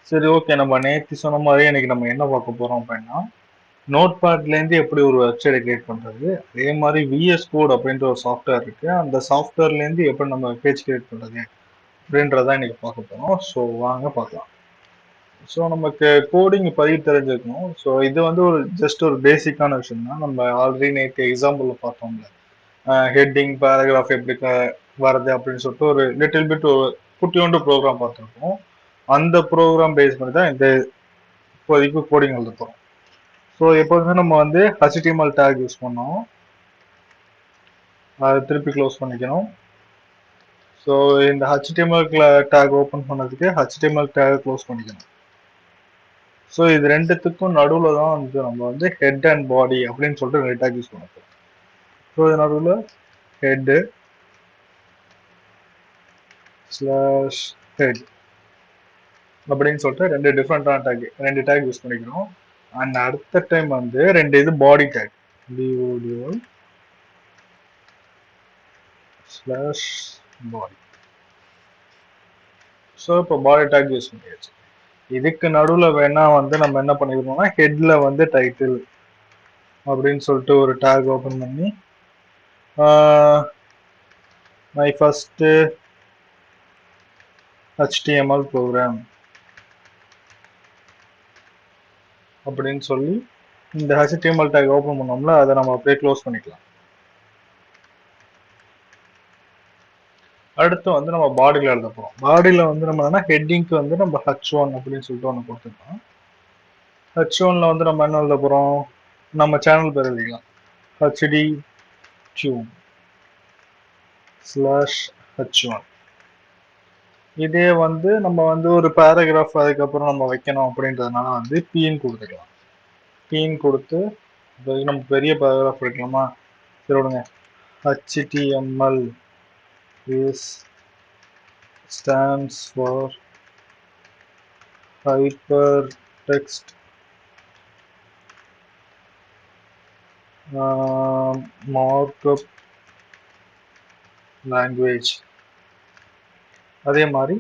சரி, ஓகே. நம்ம நேத்து சொன்ன மாரி இன்னைக்கு நம்ம என்ன பார்க்க போறோம் அப்படின்னா, நோட்பேட்லேருந்து எப்படி ஒரு வெப்சைட்ட கிரியேட் பண்றது? அதே மாரி விஎஸ் கோட் அப்படின்ற ஒரு சாஃப்ட்வேர் இருக்கு. அந்த சாஃப்ட்வேர்லேருந்து எப்படி நம்ம பேஜ் கிரியேட் பண்றது? அப்படின்றத இன்னைக்கு பார்க்க போறோம். ஸோ வாங்க பார்க்கலாம். ஸோ நமக்கு கோடிங் இப்போதைக்கு தெரிஞ்சிருக்கணும். ஸோ இது வந்து ஒரு ஜஸ்ட் ஒரு பேசிக்கான விஷயம் தான். நம்ம ஆல்ரெடி நேத்து எக்ஸாம்பிள்ல பார்த்தோம்ல. ஹெட்டிங், பேராகிராஃப் எப்படி வருது அப்படின்னு சொல்லிட்டு ஒரு லிட்டில் பிட் ஒரு குட்டியோண்டு ப்ரோக்ராம் பார்த்துருக்கோம். அந்த ப்ரோக்ராம் பேஸ் பண்ணி தான் இந்த இப்போதைக்கு கோடிங் எழுத போறோம். ஸோ எப்போதுமே நம்ம வந்து HTML டேக் யூஸ் பண்ணோம். அதை திருப்பி க்ளோஸ் பண்ணிக்கணும். ஸோ இந்த HTML டேக் ஓப்பன் பண்ணதுக்கு HTML டேக் க்ளோஸ் பண்ணிக்கணும். ஸோ இது ரெண்டுத்துக்கும் நடுவில் தான் வந்து நம்ம வந்து ஹெட் அண்ட் பாடி அப்படின்னு சொல்லிட்டு ரெண்டு டேக் யூஸ் பண்ண போறோம். ஸோ இது நடுவில் ஹெட் ஸ்லாஷ் ஹெட் அப்படின்னு சொல்லிட்டு ரெண்டு டிஃப்ரெண்டான டேக் ரெண்டு டேக் யூஸ் பண்ணிக்கிறோம். அண்ட் அடுத்த டைம் வந்து ரெண்டு இது பாடி டேக் DODY ஸ்லாஷ் பாடி. ஸோ இப்போ பாடி டேக் யூஸ் பண்ணியாச்சு. இதுக்கு நடுவில் வேணா வந்து நம்ம என்ன பண்ணிருக்கோம்னா ஹெட்ல வந்து டைட்டில் அப்படின்னு சொல்லிட்டு ஒரு டேக் ஓப்பன் பண்ணி மை ஃபர்ஸ்ட் HTML ப்ரோக்ராம் அப்படின்னு சொல்லி இந்த HTML டேக் ஓப்பன் பண்ணோம்ல அதை நம்ம அப்படியே க்ளோஸ் பண்ணிக்கலாம். அடுத்து வந்து நம்ம பாடியில் எழுத போகிறோம். பாடியில் வந்து நம்ம என்ன ஹெட்டிங்க்கு வந்து நம்ம H1 அப்படின்னு சொல்லிட்டு ஒன்று கொடுத்துருக்கோம். H1ல வந்து நம்ம என்ன எழுத போகிறோம்? நம்ம சேனல் பேர் எழுதிக்கலாம். HD tune slash H1. இதே வந்து நம்ம வந்து ஒரு பேராகிராஃப் அதுக்கப்புறம் நம்ம வைக்கணும் அப்படின்றதுனால வந்து பின்னு கொடுத்துக்கலாம். பின்னு கொடுத்து நம்ம பெரிய பேராகிராஃப் வைக்கலாமா? சரி விடுங்க. HTML is stands for hypertext markup language. அதே மாதிரி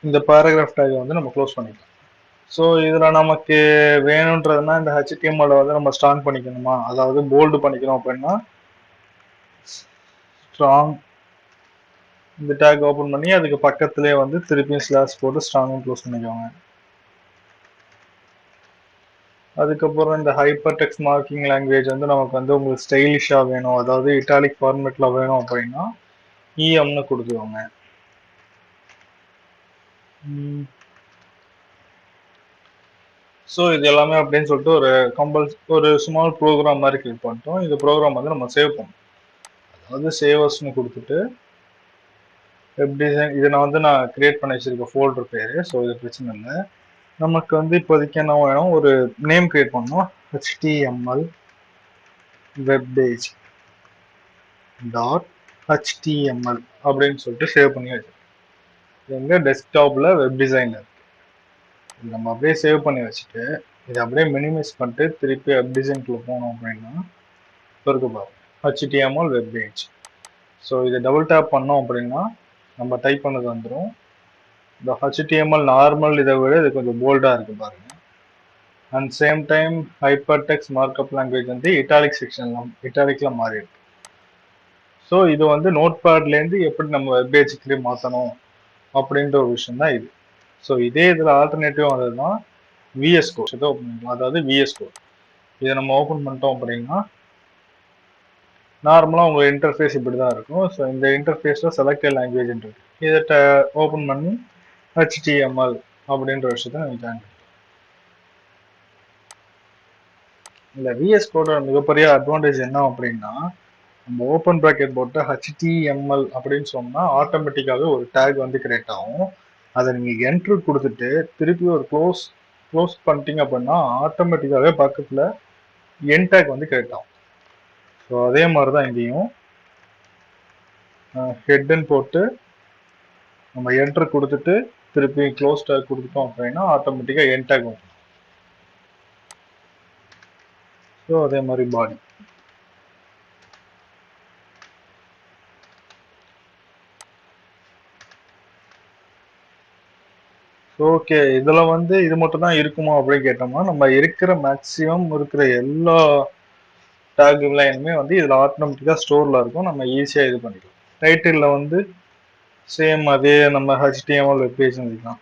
இந்த பேராகிராஃப் டேக் வந்து நம்ம க்ளோஸ் பண்ணிக்கலாம். ஸோ இதில் நமக்கு வேணுன்றதுனா இந்த HTML வந்து நம்ம ஸ்ட்ராங் பண்ணிக்கணுமா, அதாவது போல்டு பண்ணிக்கணும் அப்படின்னா ஸ்ட்ராங் இந்த டேக் ஓப்பன் பண்ணி அதுக்கு பக்கத்துலேயே வந்து திருப்பியும் ஸ்லாஷ் போட்டு ஸ்ட்ராங்கும் க்ளோஸ் பண்ணிக்கோங்க. அதுக்கப்புறம் இந்த ஹைப்பர் டெக்ஸ்ட் மார்க்கிங் லாங்குவேஜ் வந்து நமக்கு வந்து உங்களுக்கு ஸ்டைலிஷாக வேணும், அதாவது இட்டாலிக் ஃபார்மேட்டில் வேணும் அப்படின்னா EMனு கொடுத்துக்கோங்க. ஸோ இது எல்லாமே அப்படின்னு சொல்லிட்டு ஒரு ஸ்மால் ப்ரோக்ராம் மாதிரி கிளிக் பண்ணிட்டோம். இந்த ப்ரோக்ராம் வந்து நம்ம சேவ் பண்ணோம். அதாவது சேவர்ஸ்னு கொடுத்துட்டு வெப் டிசைன் இதை நான் கிரியேட் பண்ணி வச்சிருக்க ஃபோல்டர் பேர். ஸோ இது பிரச்சனை இல்லை. நமக்கு வந்து இப்போதைக்கு என்ன வேணும், ஒரு நேம் கிரியேட் பண்ணோம். HTML வெப் பேஜ் .html அப்படின்னு சொல்லிட்டு சேவ் பண்ணி வச்சிருக்கோம். எங்க டெஸ்க்டாப்ல வெப் டிசைனர் நம்ம அப்படியே சேவ் பண்ணி வச்சுட்டு இதை அப்படியே மினிமைஸ் பண்ணிட்டு திருப்பி வெப் டிசைனுக்குள்ள போனோம் அப்படின்னா இருக்கு பாருங்க HTML வெப் பேஜ். ஸோ இதை டபுள் டேப் பண்ணோம் அப்படின்னா நம்ம டைப் பண்ணது வந்துடும். இந்த HTML நார்மல் இதை விட இது கொஞ்சம் போல்டா இருக்கு பாருங்க. And same time hyper text markup language வந்து இட்டாலிக்ல மாறி இருக்கு. ஸோ இது வந்து நோட்பேட்லேருந்து எப்படி நம்ம வெப் பேஜுக்கு மாற்றணும் அப்படின்ற ஒரு விஷயம் தான் இது. ஸோ இதே இதில் ஆல்டர்னேட்டிவ் வந்ததுன்னா விஎஸ் கோட் இதை ஓப்பன் பண்ணிக்கலாம். அதாவது விஎஸ் கோட் இதை நம்ம ஓப்பன் பண்ணிட்டோம் அப்படின்னா நார்மலாக உங்கள் இன்டர்ஃபேஸ் இப்படி தான் இருக்கும். ஸோ இந்த இன்டர்ஃபேஸில் செலக்டட் லாங்குவேஜ் இருக்கு. இதை ஓப்பன் பண்ணி HTML அப்படின்ற விஷயத்த நீங்கள் ஜாயின் பண்ணிக்கலாம். இந்த விஎஸ் கோடோட மிகப்பெரிய அட்வான்டேஜ் என்ன அப்படின்னா நம்ம ஓப்பன் ப்ராக்கெட் போட்டு HTML அப்படின்னு சொன்னால் ஆட்டோமேட்டிக்காகவே ஒரு டேக் வந்து கிரியேட் ஆகும். அதை நீங்கள் என்ட்ரு கொடுத்துட்டு திருப்பி ஒரு க்ளோஸ் பண்ணிட்டீங்க அப்படின்னா ஆட்டோமேட்டிக்காகவே பக்கத்தில் என் டேக் வந்து கிரியேட் ஆகும். ஸோ அதே மாதிரி தான் இங்கேயும் ஹெட்னு போட்டு நம்ம என்ட்ரு கொடுத்துட்டு திருப்பி க்ளோஸ் டேக் கொடுத்துட்டோம் அப்படின்னா ஆட்டோமேட்டிக்காக என் டேக் வரும். ஸோ அதே மாதிரி பாடி ஓகே. இதுல வந்து இது மட்டும் தான் இருக்குமா அப்படின்னு கேட்டோம்னா, நம்ம இருக்கிற மேக்ஸிமம் இருக்கிற எல்லா டேக் லைனுமே வந்து இதுல ஆட்டோமேட்டிக்கா ஸ்டோர்ல இருக்கும். நம்ம ஈஸியா இது பண்ணிக்கலாம். டைட்டில்ல வந்து சேம் அதே நம்ம HTML வெப் பேஜ் எழுதிக்கலாம்.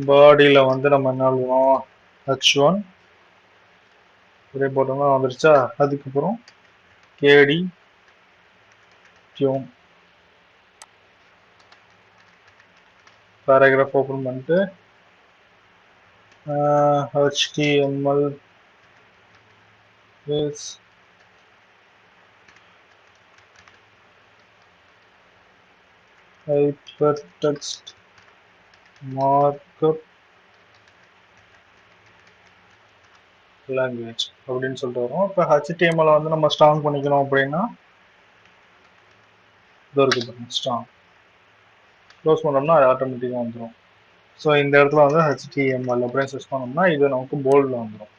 பாடியில வந்து நம்ம என்ன எழுதணும், H1 இப்படியே போட்டோம்னா வந்துருச்சா. அதுக்கப்புறம் கேடி டியூன் பேராகிராஃப் ஓப்பன் பண்ணிட்டு HTML is hypertext markup language அப்படின்னு சொல்லிட்டு வரும். இப்போ HTML வந்து நம்ம ஸ்ட்ராங் பண்ணிக்கணும் அப்படின்னா இது இருக்கு ஸ்ட்ராங் க்ளோஸ் பண்ணோம்னா அது ஆட்டோமேட்டிக்காக வந்துடும். ஸோ இந்த இடத்துல வந்து HTML அப்படின்னு சர்ச் பண்ணோம்னா இது நமக்கு போல்டில் வந்துடும்.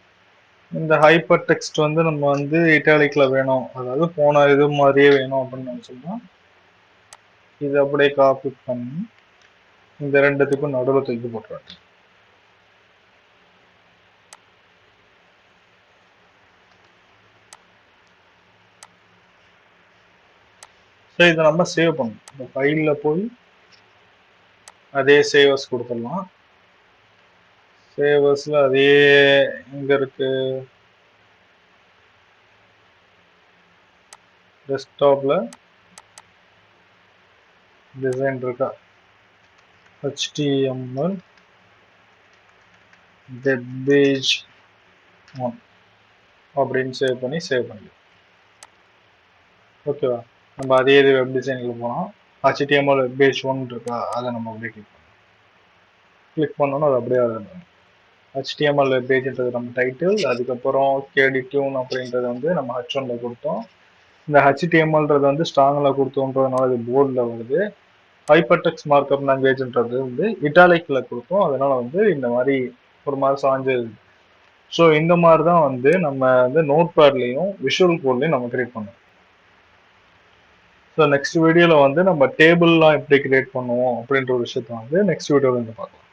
இந்த ஹைப்பர் டெக்ஸ்ட் வந்து நம்ம வந்து இட்டாலிக்ல வேணும், அதாவது போன இது மாதிரியே வேணும் அப்படின்னு நினச்சோம்னா இது அப்படியே காப்பி பண்ணி இந்த ரெண்டுத்துக்கும் நடுவில் தூக்கி போட்டுருவாங்க. ஸோ இதை நம்ம சேவ் பண்ணணும். இந்த ஃபைலில் போய் அதே சேவர்ஸ் கொடுத்துடலாம். சேவர்ஸில் அதே எங்கே இருக்கு, டெஸ்க்டாப்பில் டிசைன் இருக்கா, HTML வெப்பேஜ் 1 அப்படின்னு சேவ் பண்ணிக்கலாம். ஓகேவா. நம்ம அதே இது வெப் டிசைனுக்கு போனால் HTML வெப்பேஜ் 1 இருக்கா, அதை நம்ம அப்படியே கிளிக் பண்ணோன்னா அது அப்படியே HTML வெப்பேஜ்ன்றது நம்ம டைட்டில், அதுக்கப்புறம் கேடி டியூன் அப்படின்றது வந்து நம்ம H1ல கொடுத்தோம். இந்த HTMLன்றது வந்து ஸ்ட்ராங்கில் கொடுத்தோன்றதுனால இது போர்டில் வருது. ஹைப்பர்டெக்ஸ்ட் மார்க்அப் லாங்குவேஜ்ன்றது வந்து இட்டாலிக்ல கொடுத்தோம், அதனால வந்து இந்த மாதிரி ஒரு மாதிரி சாஞ்சது. ஸோ இந்த மாதிரி தான் வந்து நம்ம வந்து நோட் பேட்லையும் விஷுவல் கோட்லையும் நம்ம கிரியேட் பண்ணோம். ஸோ நெக்ஸ்ட் வீடியோவில் வந்து நம்ம டேபிள்லாம் எப்படி கிரியேட் பண்ணுவோம் அப்படின்ற ஒரு விஷயத்த வந்து நெக்ஸ்ட் வீடியோவில் வந்து பார்க்கலாம்.